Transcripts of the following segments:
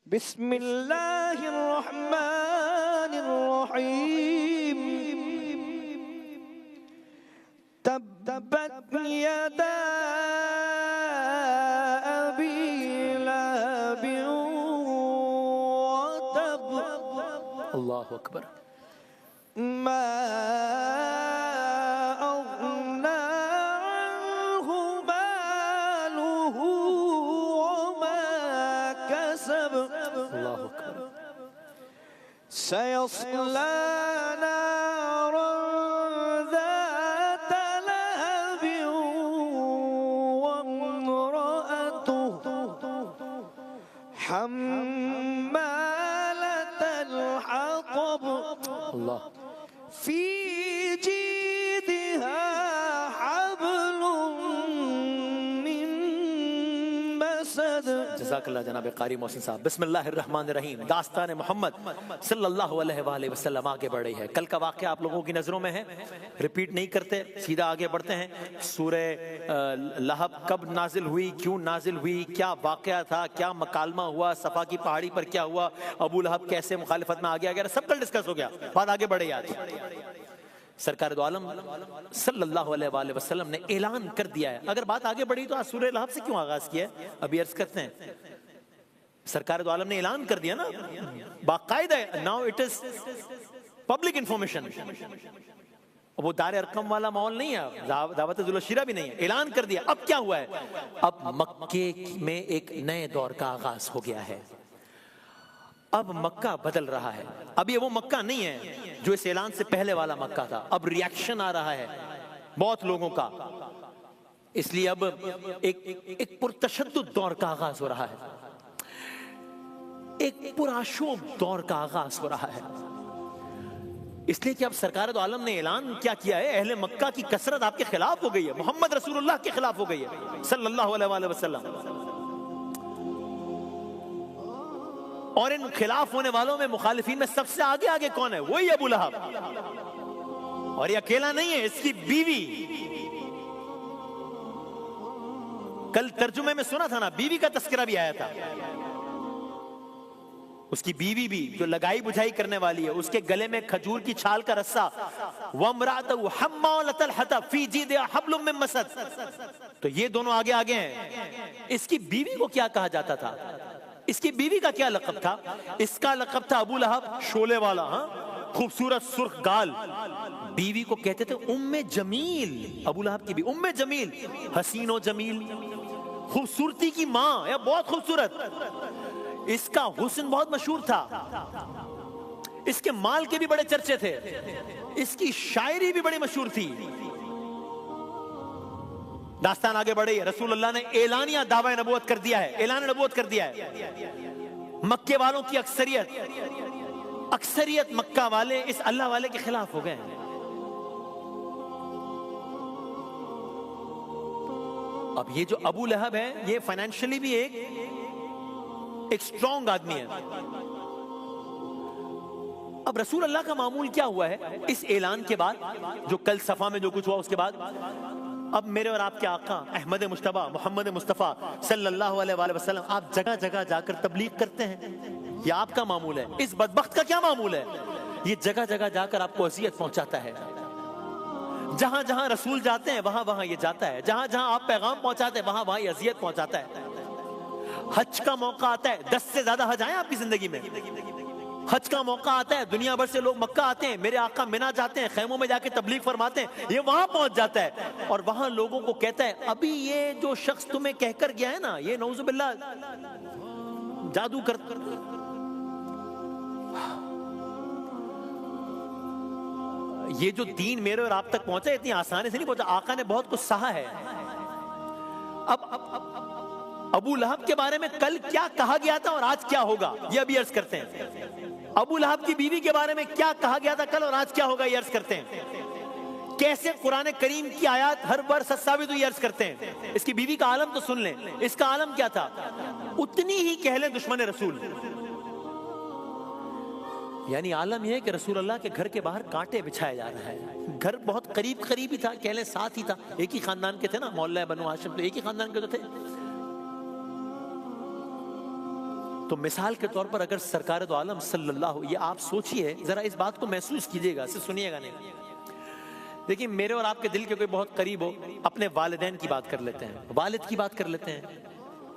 بسم اللہ الرحمن الرحیم تبت یدا ابی لہب وتب اللہ اکبر. ما اغنى عنه ماله وما كسب اللہ اکبر. سيصلى نارا ذات لهب وامرأته حمالة الحطب اللہ. في جيدها حبل من مسد. جزاک اللہ جناب قاری محسن صاحب. بسم اللہ الرحمن الرحیم. داستان محمد صلی اللہ علیہ وآلہ وسلم آگے بڑھ رہی ہے. کل کا واقعہ آپ لوگوں کی نظروں میں ہے, ریپیٹ نہیں کرتے, سیدھا آگے بڑھتے ہیں. سورہ لہب کب نازل ہوئی, کیوں نازل ہوئی, کیا واقعہ تھا, کیا مکالمہ ہوا, صفا کی پہاڑی پر کیا ہوا, ابو لہب کیسے مخالفت میں آگے آ گیا, سب کل ڈسکس ہو گیا. بات آگے بڑھے یاد. سرکار دو عالم صلی اللہ علیہ وآلہ وسلم نے اعلان کر دیا ہے. اگر بات آگے بڑھی تو آج سورہ لہب سے کیوں آغاز کیا ہے, ابھی عرض کرتے ہیں. سرکار دو عالم نے اعلان کر دیا نا, باقاعدہ now it is public information. وہ دار ارقم والا ماحول نہیں ہے, دعوت ذوالشیرہ بھی نہیں ہے. اعلان کر دیا. اب کیا ہوا ہے, اب مکے میں ایک نئے دور کا آغاز ہو گیا ہے. اب مکہ بدل رہا ہے. اب یہ وہ مکہ نہیں ہے جو اس اعلان سے پہلے والا مکہ تھا. اب ریاکشن آ رہا ہے بہت لوگوں کا, اس لیے اب ایک پرتشدد دور کا آغاز ہو رہا ہے, ایک پرآشوب دور کا آغاز ہو رہا ہے. اس لیے کہ اب سرکار دو عالم نے اعلان کیا کیا ہے, اہل مکہ کی کثرت آپ کے خلاف ہو گئی ہے, محمد رسول اللہ کے خلاف ہو گئی ہے صلی اللہ علیہ وآلہ وسلم. اور ان خلاف ہونے والوں میں, مخالفین میں سب سے آگے آگے کون ہے, وہی ابو لہب. اور یہ اکیلا نہیں ہے, اس کی بیوی. کل ترجمے میں سنا تھا نا, بیوی کا تذکرہ بھی آیا تھا. اس کی بیوی بھی جو لگائی بجھائی کرنے والی ہے, اس کے گلے میں کھجور کی چھال کا رسہ, وَامْرَأَتُهُ حَمَّالَةَ الْحَطَبِ فِي جِيدِهَا حَبْلٌ مِّن مَّسَدٍ. تو یہ دونوں آگے آگے ہیں. اس کی بیوی کو کیا کہا جاتا تھا, اس کی بیوی کا کیا لقب تھا, اس کا لقب تھا ابو لہب شولے والا, خوبصورت سرخ گال. بیوی کو کہتے تھے ام جمیل. ابو لہب کی بھی ام جمیل, حسین و جمیل, خوبصورتی کی ماں, یا بہت خوبصورت. اس کا حسن بہت مشہور تھا, اس کے مال کے بھی بڑے چرچے تھے, اس کی شاعری بھی بڑی مشہور تھی. داستان آگے بڑھی ہے. رسول اللہ نے اعلانیہ دعوی نبوت کر دیا ہے, اعلان نبوت کر دیا ہے. مکے والوں کی اکثریت مکہ والے اس اللہ والے کے خلاف ہو گئے ہیں. اب یہ جو ابو لہب ہے, یہ فائنینشلی بھی ایک سٹرونگ آدمی ہے. اب رسول اللہ کا معمول کیا ہوا ہے اس اعلان کے بعد, جو کل صفا میں جو کچھ ہوا اس کے بعد, اب میرے اور آپ کے آقا احمد مجتبیٰ محمد مصطفیٰ صلی اللہ علیہ وآلہ وسلم آپ جگہ جگہ جا کر تبلیغ کرتے ہیں. یہ آپ کا معمول ہے. اس بدبخت کا کیا معمول ہے, یہ جگہ جگہ جا کر آپ کو اذیت پہنچاتا ہے. جہاں جہاں رسول جاتے ہیں وہاں وہاں یہ جاتا ہے, جہاں جہاں آپ پیغام پہنچاتے ہیں وہاں وہاں یہ اذیت پہنچاتا ہے. حج کا موقع آتا ہے, 10 سے زیادہ حج آئے آپ کی زندگی میں. حج کا موقع آتا ہے, دنیا بھر سے لوگ مکہ آتے ہیں, میرے آقا منا جاتے ہیں, خیموں میں جا کے تبلیغ فرماتے ہیں, یہ وہاں پہنچ جاتا ہے اور وہاں لوگوں کو کہتا ہے ابھی یہ جو شخص تمہیں کہہ کر گیا ہے نا, یہ نعوذ باللہ جادو کر. یہ جو دین میرے اور آپ تک پہنچا اتنی آسانی سے نہیں پہنچا, آقا نے بہت کچھ سہا ہے. اب ابو لہب کے بارے میں کل کیا کہا گیا تھا اور آج کیا ہوگا, یہ ابھی عرض کرتے ہیں. ابو لہب کی بیوی کے بارے میں کیا کہا گیا تھا کل اور آج کیا ہوگا, یہ عرض کرتے ہیں. کیسے قرآن کریم کی آیات ہر بار سچ ثابت ہوئی, عرض کرتے ہیں. اس کی بیوی کا عالم تو سن لیں, اس کا عالم کیا تھا, اتنی ہی کہہ لیں دشمن رسول. یعنی عالم یہ ہے کہ رسول اللہ کے گھر کے باہر کانٹے بچھائے جا رہا ہے. گھر بہت قریب ہی تھا, کہہ لیں ساتھ ہی تھا, ایک ہی خاندان کے تھے نا, محلہ بنو ہاشم تو ایک ہی خاندان کے تو تھے. تو مثال کے طور پر اگر سرکار دو عالم صلی اللہ، یہ آپ سوچئے ذرا، اس بات کو محسوس کیجئے گا، اسے سنیے گا نہیں. دیکھیں میرے اور آپ کے دل کے کوئی بہت قریب ہو، اپنے والدین کی بات کر لیتے ہیں، والد کی بات کر لیتے ہیں.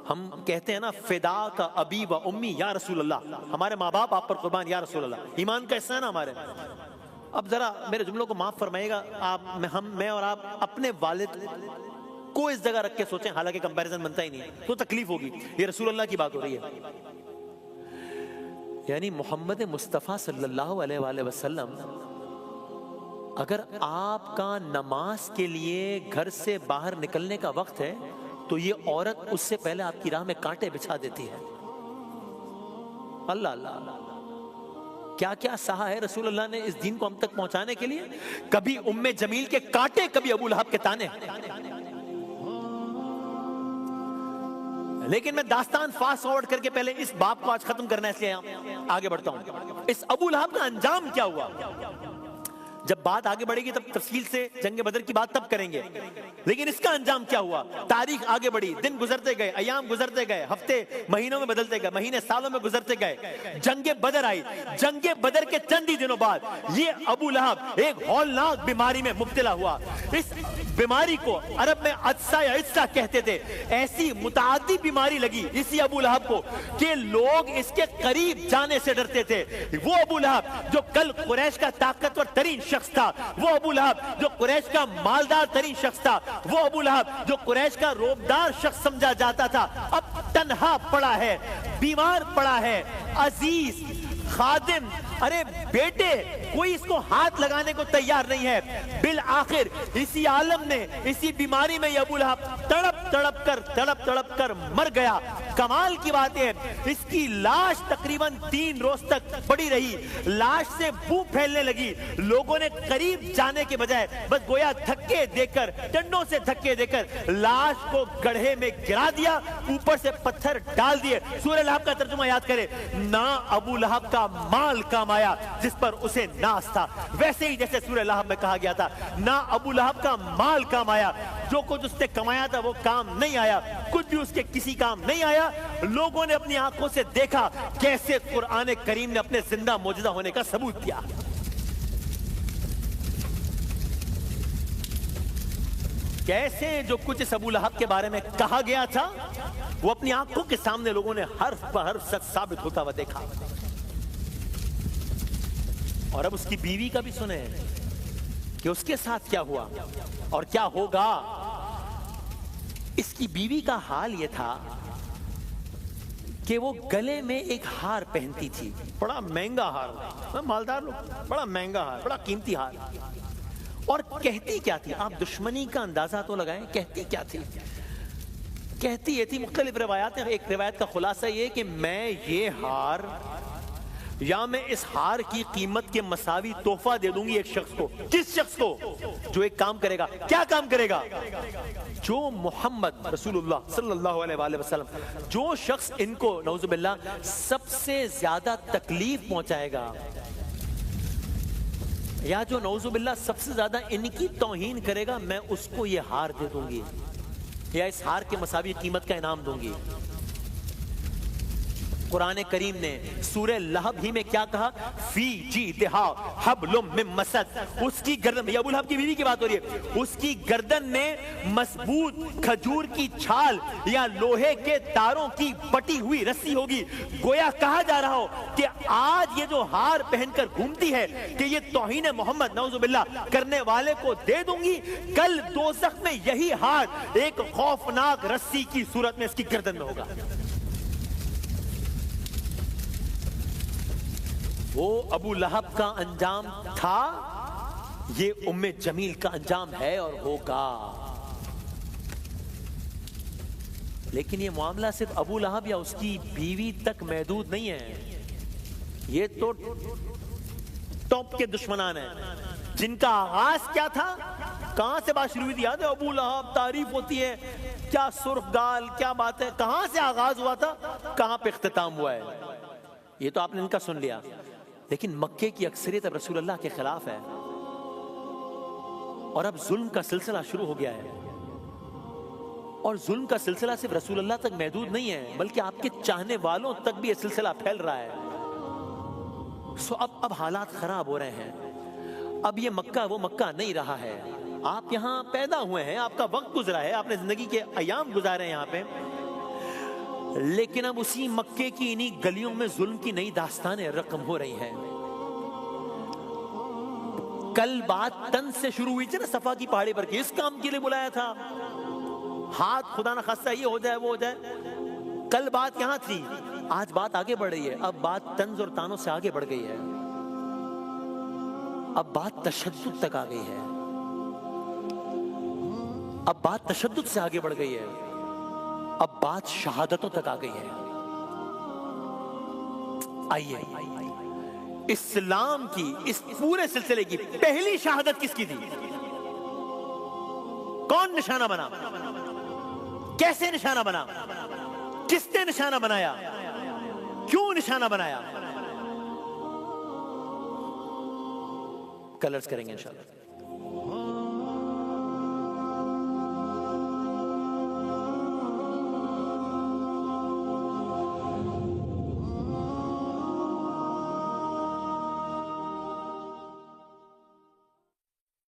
ہم کہتے ہیں نا فدا کا ابی و امی یا رسول اللہ، ہمارے ماں باپ آپ پر قربان یا رسول اللہ. ایمان کا حصہ ہے نا ہمارے. اب ذرا میرے جملوں کو معاف فرمائیے گا، میں اور آپ اپنے والد کو اس جگہ رکھ کے سوچیں، حالانکہ کمپیریزن بنتا ہی نہیں تو تکلیف ہوگی. یہ رسول اللہ کی بات ہو رہی ہے. یعنی محمد مصطفیٰ صلی اللہ علیہ وآلہ وسلم، اگر آپ کا نماز کے لیے گھر سے باہر نکلنے کا وقت ہے تو یہ عورت اس سے پہلے آپ کی راہ میں کانٹے بچھا دیتی ہے. اللہ اللہ، کیا کیا سہا ہے رسول اللہ نے اس دین کو ہم تک پہنچانے کے لیے. کبھی ام جمیل کے کانٹے، کبھی ابو لہب کے تانے. لیکن میں داستان فاسٹ فارورڈ کر کے پہلے اس باب کو آج ختم کرنا ہے، اس لیے آگے بڑھتا ہوں. اس ابو لہب کا انجام کیا ہوا؟ جب بات آگے بڑھے گی تب تفصیل سے جنگ بدر کی بات تب کریں گے، لیکن اس کا انجام کیا ہوا؟ تاریخ آگے بڑھی، دن گزرتے گئے، ایام گزرتے گئے، ہفتے مہینوں میں بدلتے گئے، مہینے سالوں میں گزرتے گئے. جنگ بدر آئی. جنگ بدر کے چند ہی دنوں بعد یہ ابو لہب ایک ہولناک بیماری میں مبتلا ہوا. اس بیماری کو عرب میں عدسہ یا عدسہ کہتے تھے. ایسی متعدی بیماری لگی اسی ابو لہب کو کہ لوگ اس کے قریب جانے سے ڈرتے تھے. وہ ابو لہب جو کل قریش کا طاقتور ترین شخص تھا، وہ ابو لہب جو قریش کا مالدار ترین شخص تھا، وہ ابو لہب جو قریش کا روبدار شخص سمجھا جاتا تھا، اب تنہا پڑا ہے، بیمار پڑا ہے. عزیز، خادم، ارے بیٹے، کوئی اس کو ہاتھ لگانے کو تیار نہیں ہے. بالآخر اسی عالم نے، اسی بیماری میں یہ ابو لہب تڑپ تڑپ کر مر گیا. کمال کی بات ہے اس کی لاش تقریباً 3 روز تک پڑی رہی. لاش سے بو پھیلنے لگی. لوگوں نے قریب جانے کے بجائے بس گویا دھکے دے کر، ڈنڈوں سے دھکے دے کر لاش کو گڑھے میں گرا دیا، اوپر سے پتھر ڈال دیے. سورہ لہب کا ترجمہ یاد کرے، نہ ابو لہب کا مال کام آیا جس پر اسے ناز تھا. ویسے ہی جیسے سورہ لہب میں کہا گیا تھا، نہ ابو لہب کا مال کام آیا، جو کچھ اس نے کمایا تھا وہ کام نہیں آیا، کچھ بھی اس کے کسی کام نہیں آیا. لوگوں نے اپنی آنکھوں سے دیکھا کیسے قرآن کریم نے اپنے زندہ موجودہ ہونے کا ثبوت دیا. کیسے جو کچھ اس ابو لہب کے بارے میں کہا گیا تھا وہ اپنی آنکھوں کے سامنے لوگوں نے حرف بہ حرف سچ ثابت ہوتا ہوا دیکھا. اور اب اس کی بیوی کا بھی سنیں کہ اس کے ساتھ کیا ہوا اور کیا ہوگا. اس کی بیوی کا حال یہ تھا کہ وہ گلے میں ایک ہار پہنتی تھی، بڑا مہنگا ہار، مالدار لوگ، بڑا مہنگا ہار، بڑا قیمتی ہار. اور کہتی کیا تھی؟ آپ دشمنی کا اندازہ تو لگائیں، کہتی کیا تھی؟ کہتی یہ تھی، مختلف روایات ہیں، ایک روایت کا خلاصہ یہ کہ میں یہ ہار یا میں اس ہار کی قیمت کے مساوی تحفہ دے دوں گی ایک شخص کو. کس شخص کو؟ جو ایک کام کرے گا. کیا کام کرے گا؟ جو محمد رسول اللہ صلی اللہ علیہ وآلہ وسلم، جو شخص ان کو نعوذ باللہ سب سے زیادہ تکلیف پہنچائے گا، یا جو نعوذ باللہ سب سے زیادہ ان کی توہین کرے گا، میں اس کو یہ ہار دے دوں گی یا اس ہار کے مساوی قیمت کا انعام دوں گی. قرآن کریم نے سورہ لہب ہی میں کیا کہا؟ فی جیدہا حبل من مسد. اس کی گردن میں، یہ ابو لہب کی بیوی کی بات ہو رہی ہے، اس کی گردن میں مضبوط کھجور کی چھال یا لوہے کے تاروں کی بٹی ہوئی رسی ہوگی. گویا کہا جا رہا ہو کہ آج یہ جو ہار پہن کر گھومتی ہے کہ یہ توہین محمد نعوذ باللہ کرنے والے کو دے دوں گی، کل دوزخ میں یہی ہار ایک خوفناک رسی کی صورت میں اس کی گردن میں ہوگا. وہ ابو لہب کا انجام تھا، یہ ام جمیل کا انجام ہے اور ہوگا. لیکن یہ معاملہ صرف ابو لہب یا اس کی بیوی تک محدود نہیں ہے، یہ تو ٹاپ کے دشمنان ہیں جن کا آغاز کیا تھا، کہاں سے بات شروع ہوئی تھی؟ یاد ہے ابو لہب تعریف ہوتی ہے، کیا سرخ گال، کیا بات ہے، کہاں سے آغاز ہوا تھا، کہاں پہ اختتام ہوا ہے. یہ تو آپ نے ان کا سن لیا. لیکن مکے کی اکثریت اب رسول اللہ کے خلاف ہے اور اب ظلم کا سلسلہ شروع ہو گیا ہے. اور ظلم کا سلسلہ صرف رسول اللہ تک محدود نہیں ہے بلکہ آپ کے چاہنے والوں تک بھی یہ سلسلہ پھیل رہا ہے. اب حالات خراب ہو رہے ہیں. اب یہ مکہ وہ مکہ نہیں رہا ہے. آپ یہاں پیدا ہوئے ہیں, آپ کا وقت گزرا ہے, آپ نے زندگی کے ایام گزارے ہیں یہاں پہ, لیکن اب اسی مکے کی انہی گلیوں میں ظلم کی نئی داستانیں رقم ہو رہی ہیں. کل بات تن سے شروع ہوئی تھی نا, صفا کی پہاڑی پر, کس کام کے لیے بلایا تھا, ہاتھ خدا نہ خواستہ یہ ہو جائے وہ ہو جائے. کل بات یہاں تھی, آج بات آگے بڑھ رہی ہے. اب بات طنز اور تانوں سے آگے بڑھ گئی ہے. اب بات تشدد تک آ گئی ہے. اب بات تشدد سے آگے بڑھ گئی ہے. اب بات شہادتوں تک آ گئی ہے. آئیے, اسلام کی اس پورے سلسلے کی پہلی شہادت کس کی تھی؟ کون نشانہ بنا؟ کیسے نشانہ بنا؟ کس نے نشانہ بنایا؟ کیوں نشانہ بنایا؟ کلرز کریں گے انشاءاللہ.